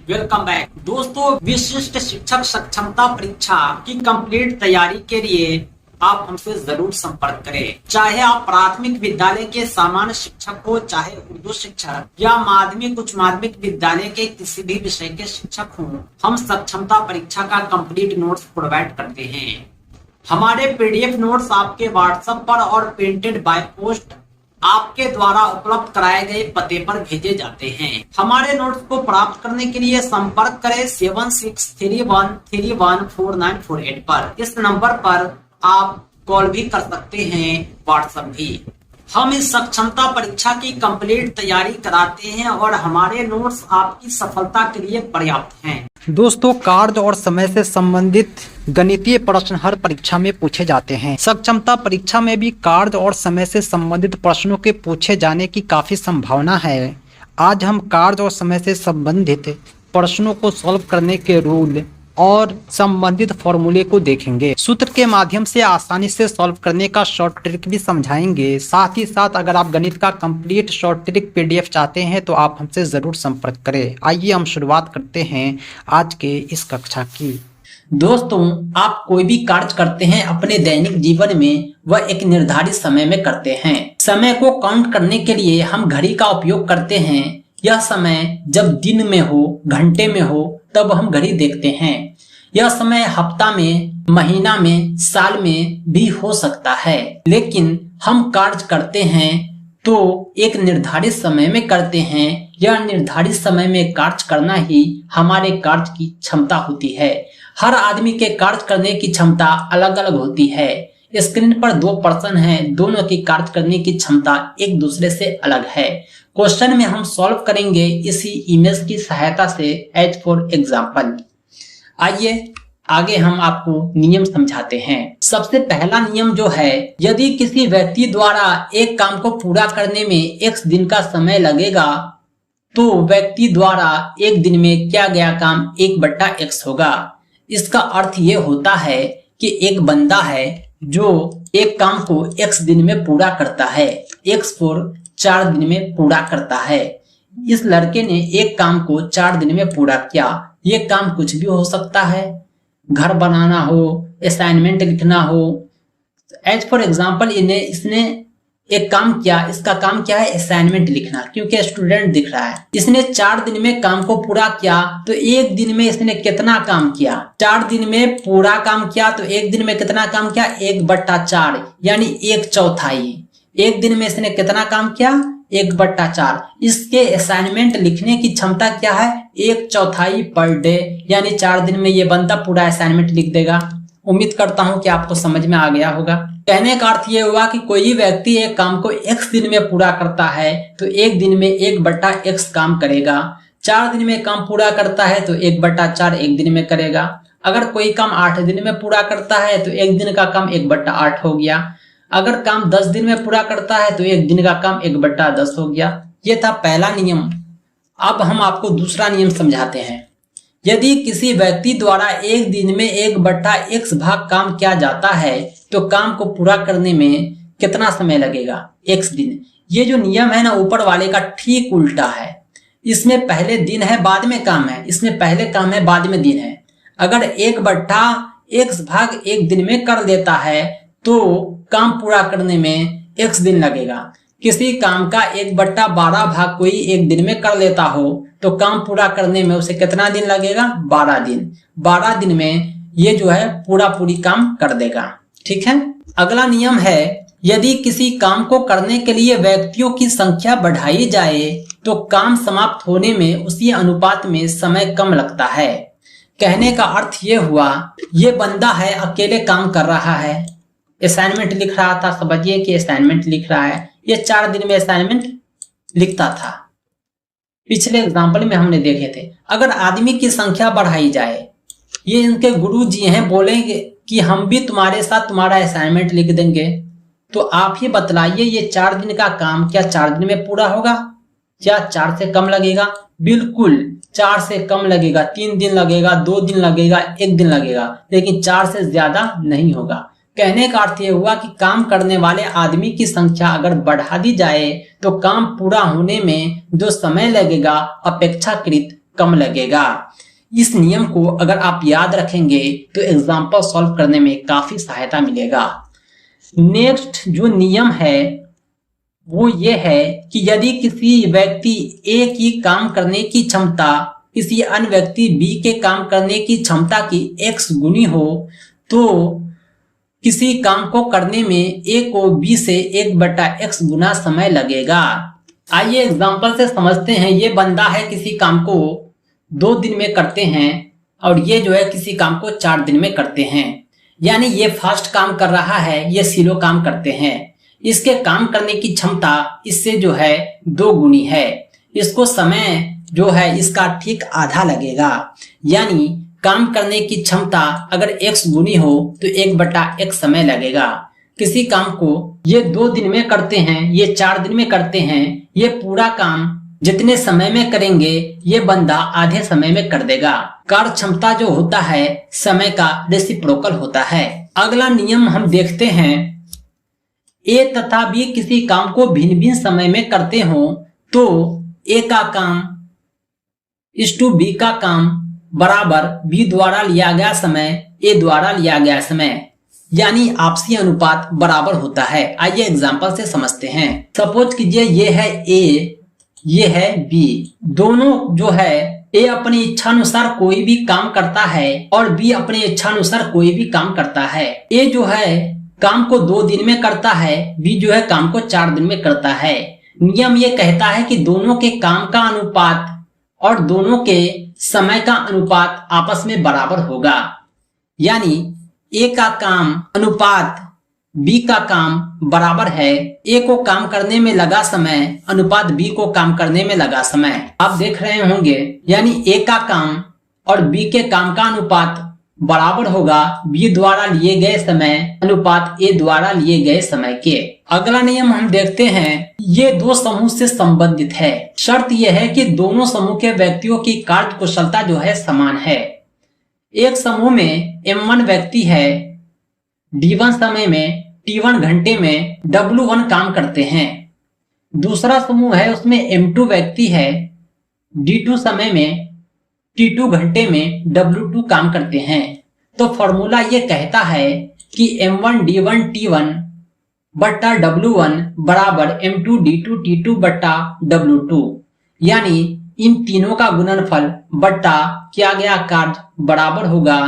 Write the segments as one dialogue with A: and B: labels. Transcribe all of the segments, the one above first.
A: Welcome back दोस्तों। विशिष्ट शिक्षक सक्षमता परीक्षा की कंप्लीट तैयारी के लिए आप हमसे जरूर संपर्क करें। चाहे आप प्राथमिक विद्यालय के सामान्य शिक्षक हो, चाहे उर्दू शिक्षक या माध्यमिक उच्च माध्यमिक विद्यालय के किसी भी विषय के शिक्षक हो, हम सक्षमता परीक्षा का कंप्लीट नोट्स प्रोवाइड करते हैं। हमारे पीडीएफ नोट्स आपके व्हाट्सएप पर और प्रिंटेड बाय पोस्ट आपके द्वारा उपलब्ध कराए गए पते पर भेजे जाते हैं। हमारे नोट्स को प्राप्त करने के लिए संपर्क करें 7631314948 पर। इस नंबर पर आप कॉल भी कर सकते हैं, व्हाट्सएप भी। हम इस सक्षमता परीक्षा की कंप्लीट तैयारी कराते हैं और हमारे नोट्स आपकी सफलता के लिए पर्याप्त हैं।
B: दोस्तों, कार्य और समय से संबंधित गणितीय प्रश्न हर परीक्षा में पूछे जाते हैं। सक्षमता परीक्षा में भी कार्य और समय से संबंधित प्रश्नों के पूछे जाने की काफी संभावना है। आज हम कार्य और समय से संबंधित प्रश्नों को सॉल्व करने के रूल और संबंधित फॉर्मूले को देखेंगे। सूत्र के माध्यम से आसानी से सॉल्व करने का शॉर्ट ट्रिक भी समझाएंगे। साथ ही साथ अगर आप गणित का कंप्लीट शॉर्ट ट्रिक पीडीएफ चाहते हैं तो आप हमसे जरूर संपर्क करें। आइए हम शुरुआत करते हैं आज के इस कक्षा की।
A: दोस्तों, आप कोई भी कार्य करते हैं अपने दैनिक जीवन में, वह एक निर्धारित समय में करते हैं। समय को काउंट करने के लिए हम घड़ी का उपयोग करते हैं। यह समय जब दिन में हो, घंटे में हो, तब हम घड़ी देखते हैं। यह समय हफ्ता में, महीना में, साल में भी हो सकता है, लेकिन हम कार्य करते हैं तो एक निर्धारित समय में करते हैं। यह निर्धारित समय में कार्य करना ही हमारे कार्य की क्षमता होती है। हर आदमी के कार्य करने की क्षमता अलग अलग होती है। स्क्रीन पर दो पर्सन हैं, दोनों की कार्य करने की क्षमता एक दूसरे से अलग है। क्वेश्चन में हम सॉल्व करेंगे इसी इमेज की सहायता से, एज फॉर एग्जाम्पल। आइए आगे हम आपको नियम समझाते हैं। सबसे पहला नियम जो है, यदि किसी व्यक्ति द्वारा एक काम को पूरा करने में x दिन का समय लगेगा तो व्यक्ति द्वारा एक दिन में किया गया काम 1/x होगा। इसका अर्थ ये होता है कि एक बंदा है जो एक काम को x दिन में पूरा करता है, x फॉर 4 दिन में पूरा करता है। इस लड़के ने एक काम को 4 दिन में पूरा किया। ये काम कुछ भी हो सकता है, घर बनाना हो, असाइनमेंट लिखना हो। एज फॉर एग्जाम्पल इसने एक काम किया, इसका काम क्या है, असाइनमेंट लिखना, क्योंकि स्टूडेंट दिख रहा है। इसने 4 दिन में काम को पूरा किया तो एक दिन में इसने कितना काम किया? 4 दिन में पूरा काम किया तो एक दिन में कितना काम किया? 1/4 यानी 1/4। एक दिन में इसने कितना काम किया? 1/4। इसके असाइनमेंट लिखने की क्षमता क्या है? 1/4 पर डे, यानी 4 दिन में ये बंदा पूरा असाइनमेंट लिख देगा। उम्मीद करता हूं कि आपको समझ में आ गया होगा। कहने का अर्थ ये हुआ कि कोई व्यक्ति एक काम को x दिन में पूरा करता है तो एक दिन में 1/x काम करेगा। 4 दिन में काम पूरा करता है तो 1/4 एक दिन में करेगा। अगर कोई काम 8 दिन में पूरा करता है तो एक दिन का काम 1/8 हो गया। अगर काम 10 दिन में पूरा करता है तो एक दिन का काम 1/10 हो गया। ये था पहला नियम। अब हम आपको दूसरा नियम समझाते हैं। यदि किसी व्यक्ति द्वारा एक दिन में 1/x भाग काम किया जाता है तो काम को पूरा करने में कितना समय लगेगा? x दिन। ये जो नियम है ना, ऊपर वाले का ठीक उल्टा है। इसमें पहले दिन है, बाद में काम है। इसमें पहले काम है, बाद में दिन है। अगर 1/x भाग एक दिन में कर देता है तो काम पूरा करने में x दिन लगेगा। किसी काम का 1/12 भाग कोई एक दिन में कर लेता हो तो काम पूरा करने में उसे कितना दिन लगेगा? 12 दिन। 12 दिन में ये जो है पूरी काम कर देगा। ठीक है। अगला नियम है, यदि किसी काम को करने के लिए व्यक्तियों की संख्या बढ़ाई जाए तो काम समाप्त होने में उसी अनुपात में समय कम लगता है। कहने का अर्थ ये हुआ, ये बंदा है अकेले काम कर रहा है, असाइनमेंट लिख रहा था। समझिए कि असाइनमेंट लिख रहा है, ये 4 दिन में असाइनमेंट लिखता था। पिछले एग्जाम्पल में हमने देखे थे। अगर आदमी की संख्या बढ़ाई जाए, ये इनके गुरु जी हैं, बोलेंगे कि हम भी तुम्हारे साथ तुम्हारा असाइनमेंट लिख देंगे, तो आप ही बतलाइए ये 4 दिन का काम क्या 4 दिन में पूरा होगा या 4 से कम लगेगा? बिल्कुल 4 से कम लगेगा। 3 दिन लगेगा, 2 दिन लगेगा, 1 दिन लगेगा, लेकिन 4 से ज्यादा नहीं होगा। कहने का अर्थ यह हुआ कि काम करने वाले आदमी की संख्या अगर बढ़ा दी जाए तो काम पूरा होने में जो समय लगेगा अपेक्षाकृत कम लगेगा। इस नियम को अगर आप याद रखेंगे तो एग्जाम्पल सॉल्व करने में काफी सहायता मिलेगा। नेक्स्ट जो नियम है वो ये है कि यदि किसी व्यक्ति ए की काम करने की क्षमता किसी अन्य व्यक्ति बी के काम करने की क्षमता की x गुनी हो तो किसी काम को करने में ए को बी से 1/x गुना समय लगेगा। आइए एग्जांपल से समझते हैं। ये बंदा है किसी काम को 2 दिन में करते हैं और ये जो है किसी काम को 4 दिन में करते हैं। यानी ये फास्ट काम कर रहा है, ये स्लो काम करते हैं। इसके काम करने की क्षमता इससे जो है 2 गुनी है। इसको समय जो है इसका ठीक आधा लगेगा। यानी काम करने की क्षमता अगर x गुनी हो तो 1/x समय लगेगा। किसी काम को ये 2 दिन में करते हैं, ये 4 दिन में करते हैं। ये पूरा काम जितने समय में करेंगे ये बंदा आधे समय में कर देगा। कार्य क्षमता जो होता है समय का रेसिप्रोकल होता है। अगला नियम हम देखते हैं। ए तथा बी किसी काम को भिन्न भिन्न समय में करते हो तो ए का काम इस टू बी का काम बराबर बी द्वारा लिया गया समय ए द्वारा लिया गया समय, यानी आपसी अनुपात बराबर होता है। आइए एग्जांपल से समझते हैं। सपोज कीजिए ये है ए, ये है बी। दोनों जो है ए अपनी इच्छा अनुसार कोई भी काम करता है और बी अपनी इच्छा अनुसार कोई भी काम करता है। ए जो है काम को 2 दिन में करता है, बी जो है काम को 4 दिन में करता है। नियम ये कहता है कि दोनों के काम का अनुपात और दोनों के समय का अनुपात आपस में बराबर होगा। यानी ए का काम अनुपात बी का काम बराबर है। ए को काम करने में लगा समय अनुपात बी को काम करने में लगा समय। आप देख रहे होंगे यानी ए का काम और बी के काम का अनुपात बराबर होगा बी द्वारा लिए गए समय अनुपात ए द्वारा लिए गए समय के। अगला नियम हम देखते हैं। ये 2 समूह से संबंधित है। शर्त यह है कि दोनों समूह के व्यक्तियों की कार्य कुशलता जो है समान है। एक समूह में M1 व्यक्ति है, D1 समय में T1 घंटे में W1 काम करते हैं। दूसरा समूह है उसमें M2 व्यक्ति है, D2 समय में T2 घंटे में W2 काम करते हैं। तो फॉर्मूला ये कहता है कि M1 D1 T1 बट्टा W1 बराबर M2 D2 T2 बट्टा W2, यानी इन तीनों का गुणनफल बट्टा किया गया कार्य बराबर होगा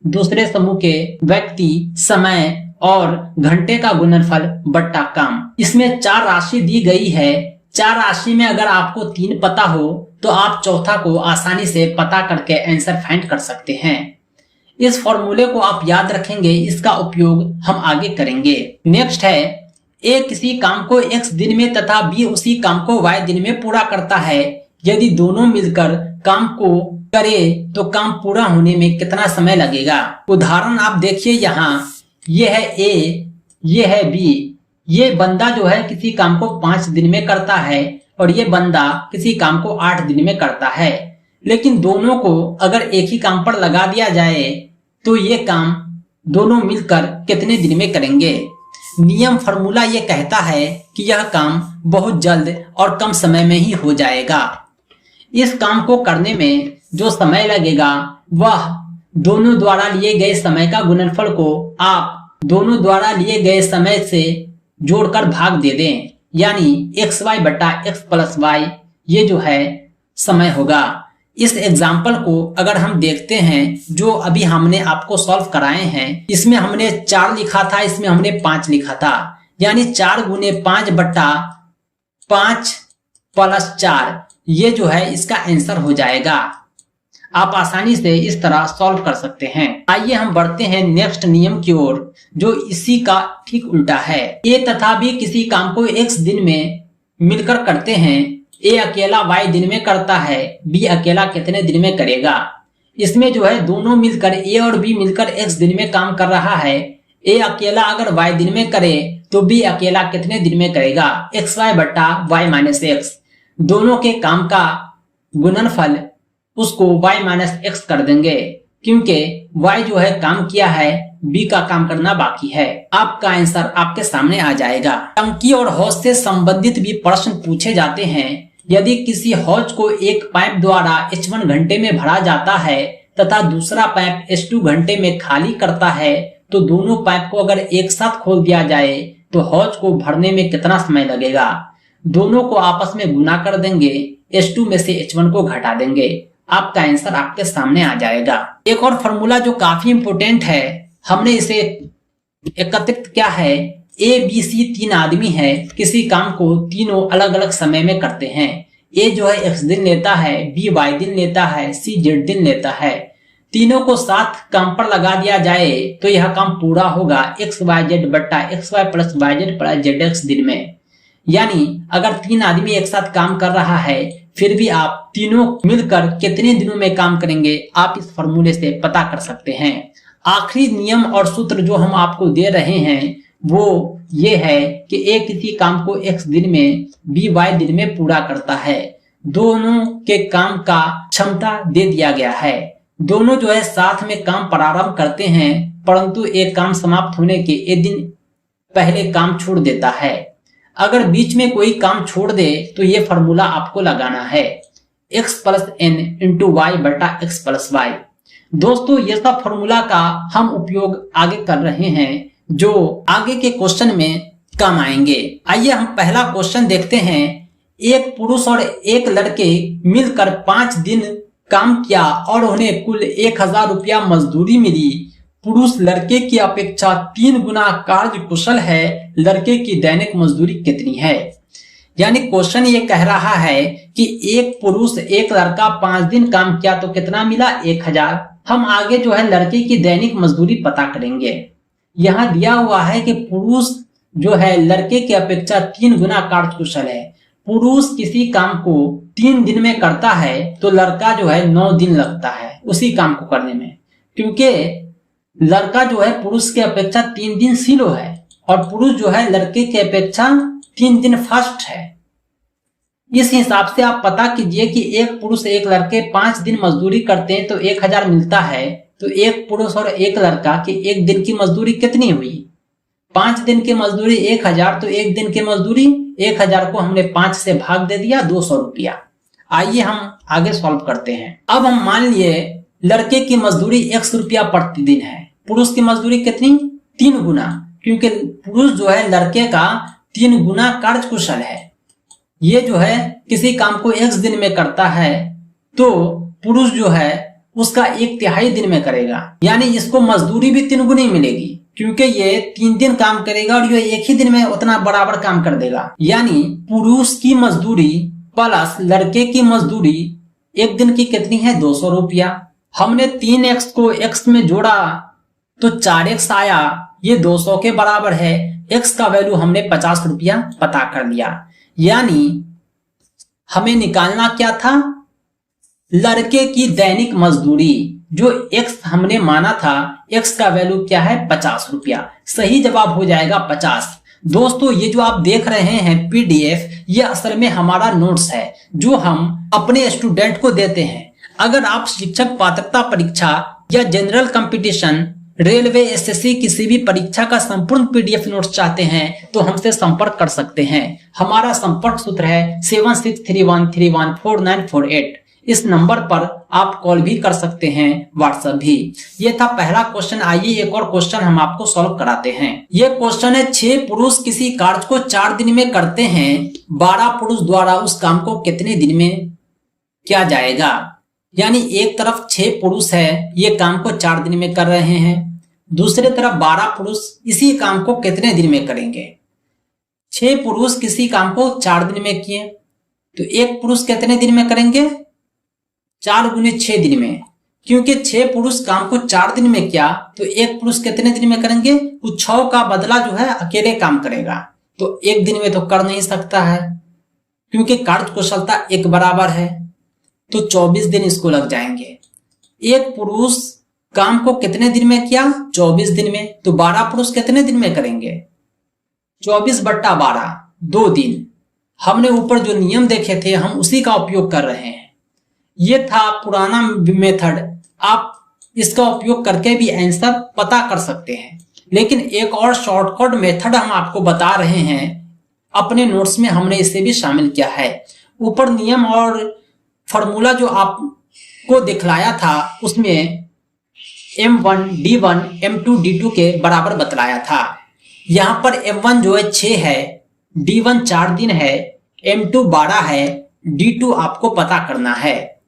A: दूसरे समूह के व्यक्ति, समय और घंटे का गुणनफल बट्टा काम। इसमें 4 राशि दी गई है। 4 राशि में अगर आपको 3 पता हो तो आप चौथा को आसानी से पता करके आंसर फाइंड कर सकते हैं। इस फॉर्मूले को आप याद रखेंगे, इसका उपयोग हम आगे करेंगे। नेक्स्ट है ए किसी काम को x दिन में तथा बी उसी काम को y दिन में पूरा करता है। यदि दोनों मिलकर काम को करे तो काम पूरा होने में कितना समय लगेगा। उदाहरण आप देखिए यहाँ, ये है ए, ये है बी। ये बंदा जो है किसी काम को 5 दिन में करता है और ये बंदा किसी काम को 8 दिन में करता है। लेकिन दोनों को अगर एक ही काम पर लगा दिया जाए तो ये काम दोनों मिलकर कितने दिन में करेंगे। नियम फॉर्मूला ये कहता है कि यह काम बहुत जल्द और कम समय में ही हो जाएगा। इस काम को करने में जो समय लगेगा वह दोनों द्वारा लिए गए समय का गुणनफल को आप दोनों द्वारा लिए गए समय से जोड़कर भाग दे दें, यानी xy बटा x प्लस y ये जो है समय होगा। इस एग्जाम्पल को अगर हम देखते हैं जो अभी हमने आपको सॉल्व कराए हैं, इसमें हमने 4 लिखा था, इसमें हमने 5 लिखा था, यानी 4 गुने 5 बट्टा 5 प्लस 4 ये जो है इसका आंसर हो जाएगा। आप आसानी से इस तरह सॉल्व कर सकते हैं। आइए हम बढ़ते हैं नेक्स्ट नियम की ओर जो इसी का ठीक उल्टा है। ए तथा बी किसी काम को x दिन में मिलकर करते हैं। ए अकेला y दिन में करता है, बी अकेला कितने दिन में करेगा। इसमें जो है दोनों मिलकर ए और बी मिलकर x दिन में काम कर रहा है। ए अकेला अगर y दिन में करे तो बी अकेला कितने दिन में करेगा, xy बट्टा y माइनस x। दोनों के काम का गुणनफल उसको y माइनस x कर देंगे क्योंकि y जो है काम किया है, b का काम करना बाकी है। आपका आंसर आपके सामने आ जाएगा। टंकी और हौज से संबंधित भी प्रश्न पूछे जाते हैं। यदि किसी हौज को एक पाइप द्वारा H1 घंटे में भरा जाता है तथा दूसरा पाइप H2 घंटे में खाली करता है, तो दोनों पाइप को अगर एक साथ खोल दिया जाए तो हौज को भरने में कितना समय लगेगा। दोनों को आपस में गुना कर देंगे, H2 में से H1 को घटा देंगे, आपका आंसर आपके सामने आ जाएगा। एक और फॉर्मूला जो काफी इंपोर्टेंट है, हमने इसे एकत्रित किया है। A, B, C 3 आदमी है, किसी काम को तीनों अलग अलग समय में करते हैं। A जो है X दिन लेता है, B Y दिन लेता है, C Z दिन लेता है। तीनों को साथ काम पर लगा दिया जाए तो यह काम पूरा होगा XYZ बट्टा XY plus YZ plus ZX दिन में। यानी अगर 3 आदमी एक साथ काम कर रहा है, फिर भी आप तीनों मिलकर कितने दिनों में काम करेंगे, आप इस फॉर्मूले से पता कर सकते हैं। आखिरी नियम और सूत्र जो हम आपको दे रहे हैं वो ये है कि A किसी काम को X दिन में, B Y दिन में पूरा करता है। दोनों के काम का क्षमता दे दिया गया है। दोनों जो है साथ में काम प्रारंभ करते हैं, परंतु एक काम समाप्त होने के एक दिन पहले काम छोड़ देता है। अगर बीच में कोई काम छोड़ दे तो ये फॉर्मूला आपको लगाना है, x plus n into Y बटा x प्लस वाई। दोस्तों ये सब फॉर्मूला का हम उपयोग आगे कर रहे हैं जो आगे के क्वेश्चन में काम आएंगे। आइए हम पहला क्वेश्चन देखते हैं। एक पुरुष और एक लड़के मिलकर 5 दिन काम किया और उन्हें कुल 1000 रुपया मजदूरी मिली। पुरुष लड़के की अपेक्षा 3 गुना कार्य कुशल है, लड़के की दैनिक मजदूरी कितनी है। यानी क्वेश्चन ये कह रहा है कि एक पुरुष एक लड़का 5 दिन काम किया तो कितना मिला, 1000। हम आगे जो है लड़के की दैनिक मजदूरी पता करेंगे। यहाँ दिया हुआ है कि पुरुष जो है लड़के की अपेक्षा 3 गुना कार्य कुशल है। पुरुष किसी काम को 3 दिन में करता है तो लड़का जो है 9 दिन लगता है उसी काम को करने में, क्योंकि लड़का जो है पुरुष की अपेक्षा 3 दिन स्लो है और पुरुष जो है लड़के की अपेक्षा 3 दिन फास्ट है। इस हिसाब से आप पता कीजिए कि एक पुरुष एक लड़के 5 दिन मजदूरी करते हैं तो 1000 मिलता है, तो एक पुरुष और एक लड़का के एक दिन की मजदूरी कितनी हुई। 5 दिन की मजदूरी 1000, तो एक दिन की मजदूरी 1000 को हमने 5 से भाग दे दिया, 200 रुपया। आइए हम आगे सॉल्व करते हैं। अब हम मान लिए लड़के की मजदूरी 100 रुपया प्रतिदिन है, पुरुष की मजदूरी कितनी, 3 गुना, क्योंकि पुरुष जो है लड़के का 3 गुना कार्य कुशल है। ये जो है किसी काम को 1 दिन में करता है तो पुरुष जो है उसका 1/3 दिन में करेगा, यानी इसको मजदूरी भी 3 गुनी मिलेगी, क्योंकि ये 3 दिन काम करेगा और ये एक ही दिन में उतना बराबर काम कर देगा। यानी पुरुष की मजदूरी प्लस लड़के की मजदूरी एक दिन की कितनी है, 200 रुपया। हमने 3x को x में जोड़ा तो 4x आया, ये 200 के बराबर है। x का वैल्यू हमने 50 रुपया पता कर लिया। यानी हमें निकालना क्या था, लड़के की दैनिक मजदूरी जो x हमने माना था, x का वैल्यू क्या है, 50 रुपया। सही जवाब हो जाएगा 50। दोस्तों ये जो आप देख रहे हैं PDF, ये असल में हमारा नोट्स है जो हम अपने स्टूडेंट को देते हैं। अगर आप शिक्षक पात्रता परीक्षा या जनरल कंपटीशन, रेलवे, SSC किसी भी परीक्षा का संपूर्ण PDF नोट्स चाहते हैं तो हमसे संपर्क कर सकते हैं। हमारा संपर्क सूत्र है 7631314948। इस नंबर पर आप कॉल भी कर सकते हैं, व्हाट्सएप भी। ये था पहला क्वेश्चन। आइए एक और क्वेश्चन हम आपको सॉल्व कराते हैं। ये क्वेश्चन है 6 पुरुष किसी कार्य को 4 दिन में करते हैं, 12 पुरुष द्वारा उस काम को कितने दिन में किया जाएगा। यानी एक तरफ 6 पुरुष है, ये काम को 4 दिन में कर रहे हैं, दूसरी तरफ 12 पुरुष इसी काम को कितने दिन में करेंगे। 6 पुरुष किसी काम को 4 दिन में किए तो एक पुरुष कितने दिन में करेंगे, 4 गुने 6 दिन में। क्योंकि 6 पुरुष काम को 4 दिन में किया तो एक पुरुष कितने दिन में करेंगे, उस 6 का बदला जो है अकेले काम करेगा, तो एक दिन में तो कर नहीं सकता है क्योंकि कार्य कुशलता एक बराबर है, तो 24 दिन इसको लग जाएंगे। एक पुरुष काम को कितने दिन में किया, 24 दिन में, तो 12 पुरुष कितने दिन में करेंगे, 24/12, 2 दिन। हमने ऊपर जो नियम देखे थे हम उसी का उपयोग कर रहे हैं। ये था पुराना मेथड, आप इसका उपयोग करके भी आंसर पता कर सकते हैं। लेकिन एक और शॉर्टकट मेथड हम आपको बता रहे हैं, अपने नोट्स में हमने इसे भी शामिल किया है। ऊपर नियम और फॉर्मूला जो आपको दिखलाया था उसमें M1 D1 M2 D2 के बराबर बतलाया था। यहाँ पर M1 जो है 6 है, D1 4 दिन है, M2 12 है, D2 आपको पता करना है।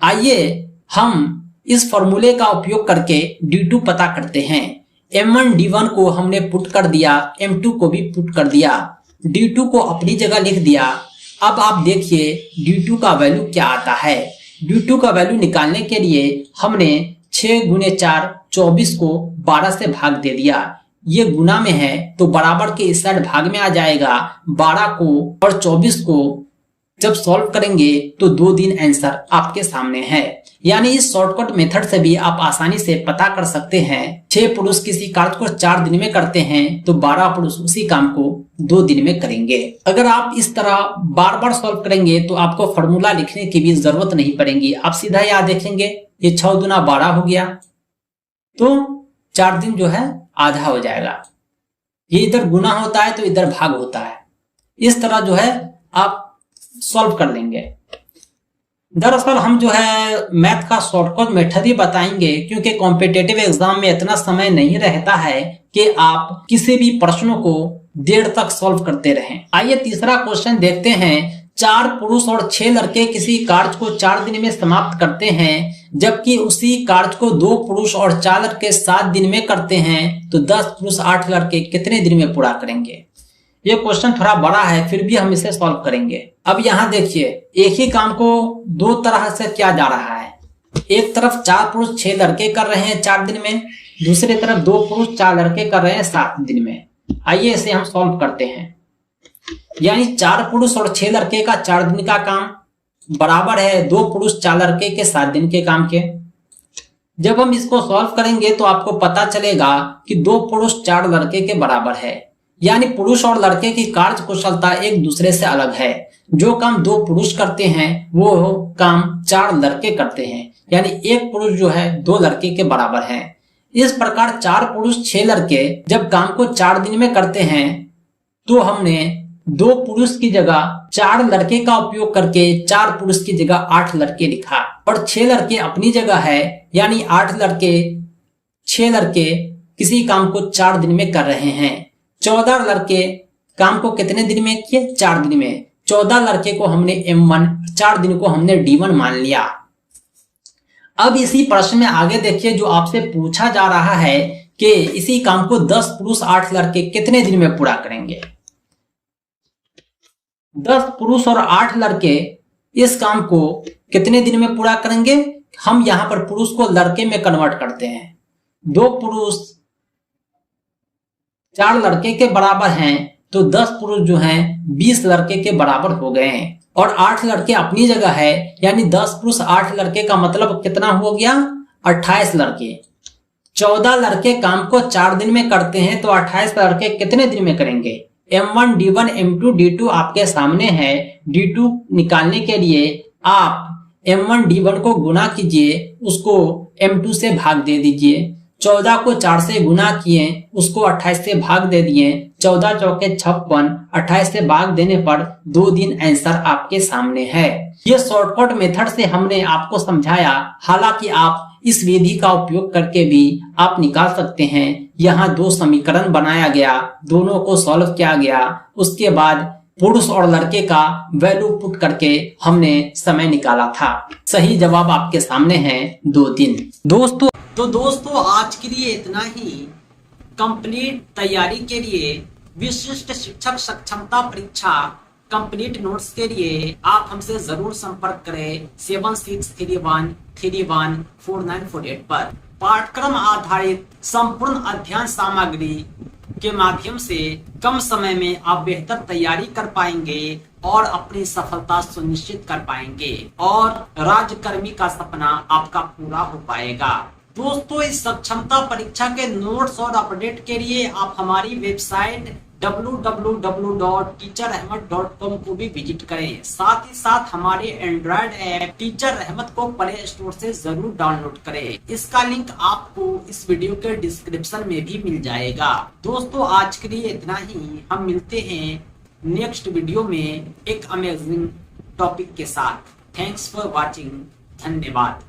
A: आइए हम इस फॉर्मूले का उपयोग करके D2 पता करते हैं। M1 D1 को हमने पुट कर दिया, M2 को भी पुट कर दिया, D2 को अपनी जगह लिख दिया। अब आप देखिए D2 का वैल्यू क्या आता है। D2 का वैल्यू निकालने के लिए हमने 6 गुने 4 24 को 12 से भाग दे दिया। ये गुना में है तो बराबर के इस साइड भाग में आ जाएगा। 12 को और 24 को जब सॉल्व करेंगे तो 2 दिन आंसर आपके सामने है। यानी इस शॉर्टकट मेथड से भी आप आसानी से पता कर सकते हैं। 6 पुरुष किसी कार्य को 4 दिन में करते हैं तो 12 पुरुष उसी काम को 2 दिन में करेंगे। अगर आप इस तरह बार बार सॉल्व करेंगे तो आपको फॉर्मूला लिखने की भी जरूरत नहीं पड़ेगी। आप सीधा याद देखेंगे, ये 6 दूना 12 हो गया तो 4 दिन जो है आधा हो जाएगा। ये इधर गुना होता है तो इधर भाग होता है। इस तरह जो है आप सॉल्व कर लेंगे। दरअसल हम जो है मैथ का शॉर्टकट मेथड ही बताएंगे क्योंकि कॉम्पिटिटिव एग्जाम में इतना समय नहीं रहता है कि आप किसी भी प्रश्नों को देर तक सॉल्व करते रहें। आइए तीसरा क्वेश्चन देखते हैं। 4 पुरुष और 6 लड़के किसी कार्य को 4 दिन में समाप्त करते हैं, जबकि उसी कार्य को 2 पुरुष और 4 लड़के 7 दिन में करते हैं, तो 10 पुरुष 8 लड़के कितने दिन में पूरा करेंगे। ये क्वेश्चन थोड़ा बड़ा है, फिर भी हम इसे सॉल्व करेंगे। अब यहाँ देखिए, एक ही काम को 2 तरह से किया जा रहा है। एक तरफ 4 पुरुष 6 लड़के कर रहे हैं 4 दिन में, दूसरी तरफ 2 पुरुष 4 लड़के कर रहे हैं 7 दिन में। आइए इसे हम सॉल्व करते हैं। यानी 4 पुरुष और 6 लड़के का 4 दिन का काम बराबर है 2 पुरुष 4 लड़के के 7 दिन के काम के। जब हम इसको सॉल्व करेंगे तो आपको पता चलेगा कि 2 पुरुष 4 लड़के के बराबर है। यानी पुरुष और लड़के की कार्य कुशलता एक दूसरे से अलग है। जो काम 2 पुरुष करते हैं वो काम 4 लड़के करते हैं। यानी एक पुरुष जो है 2 लड़के के बराबर है। इस प्रकार 4 पुरुष 6 लड़के जब काम को 4 दिन में करते हैं तो हमने 2 पुरुष की जगह 4 लड़के का उपयोग करके 4 पुरुष की जगह 8 लड़के लिखा और 6 लड़के अपनी जगह है। यानी 8 लड़के 6 लड़के किसी काम को 4 दिन में कर रहे हैं। 14 लड़के काम को कितने दिन में किए, 4 दिन में। 14 लड़के को हमने M1, 4 दिन को हमने D1 मान लिया। अब इसी प्रश्न में आगे देखिए, जो आपसे पूछा जा रहा है कि इसी काम को 10 पुरुष 8 लड़के कितने दिन में पूरा करेंगे। 10 पुरुष और 8 लड़के इस काम को कितने दिन में पूरा करेंगे। हम यहाँ पर पुरुष को लड़के में कन्वर्ट करते हैं। 2 पुरुष 4 लड़के के बराबर हैं तो 10 पुरुष जो हैं 20 लड़के के बराबर हो गए हैं और 8 लड़के अपनी जगह है। यानी 10 पुरुष 8 लड़के का मतलब कितना हो गया, 28 लड़के। 14 लड़के काम को 4 दिन में करते हैं तो 28 लड़के कितने दिन में करेंगे। M1 D1 M2 D2 आपके सामने है। D2 निकालने के लिए आप M1 D1 को गुना कीजिए, उसको M2 से भाग दे दीजिए। 14 को 4 से गुना किए, उसको 28 से भाग दे दिए। 14 चौके 56, 28 से भाग देने पर 2 दिन आंसर आपके सामने है। ये शॉर्टकट मेथड से हमने आपको समझाया। हालांकि आप इस विधि का उपयोग करके भी आप निकाल सकते हैं। यहाँ 2 समीकरण बनाया गया, दोनों को सॉल्व किया गया। उसके बाद पुरुष और लड़के का वैल्यू पुट करके हमने समय निकाला था। सही जवाब आपके सामने है 2 दिन। दोस्तों आज के लिए इतना ही। कंप्लीट तैयारी के लिए विशिष्ट शिक्षक सक्षमता परीक्षा कंप्लीट नोट्स के लिए आप हमसे जरूर संपर्क करें 7631314948 पर। पाठ्यक्रम आधारित संपूर्ण अध्ययन सामग्री के माध्यम से कम समय में आप बेहतर तैयारी कर पाएंगे और अपनी सफलता सुनिश्चित कर पाएंगे और राज्यकर्मी का सपना आपका पूरा हो पाएगा। दोस्तों इस सक्षमता परीक्षा के नोट्स और अपडेट के लिए आप हमारी वेबसाइट www.teacherahmed.com को भी विजिट करें। साथ ही साथ हमारे एंड्रॉयड ऐप टीचर रहमत को प्ले स्टोर से जरूर डाउनलोड करें। इसका लिंक आपको इस वीडियो के डिस्क्रिप्शन में भी मिल जाएगा। दोस्तों आज के लिए इतना ही। हम मिलते हैं नेक्स्ट वीडियो में एक अमेजिंग टॉपिक के साथ। Thanks for watching. धन्यवाद।